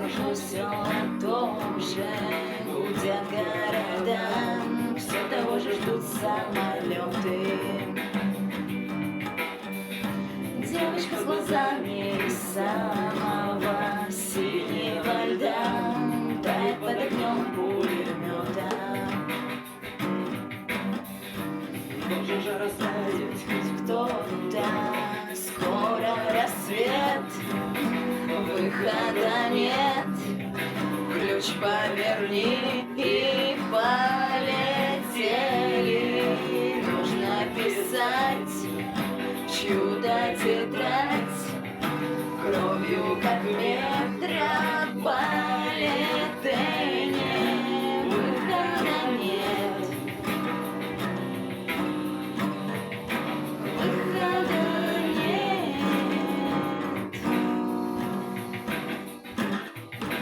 Все о том же гудят города, все того же ждут самолеты. Девочка с глазами из самого синего льда тает под огнем пулемета. Должен же растаять хоть кто-то, скоро рассвет, выхода нет. Ключ поверни и полетели. Нужно писать чудо-тетрадь кровью, как мел.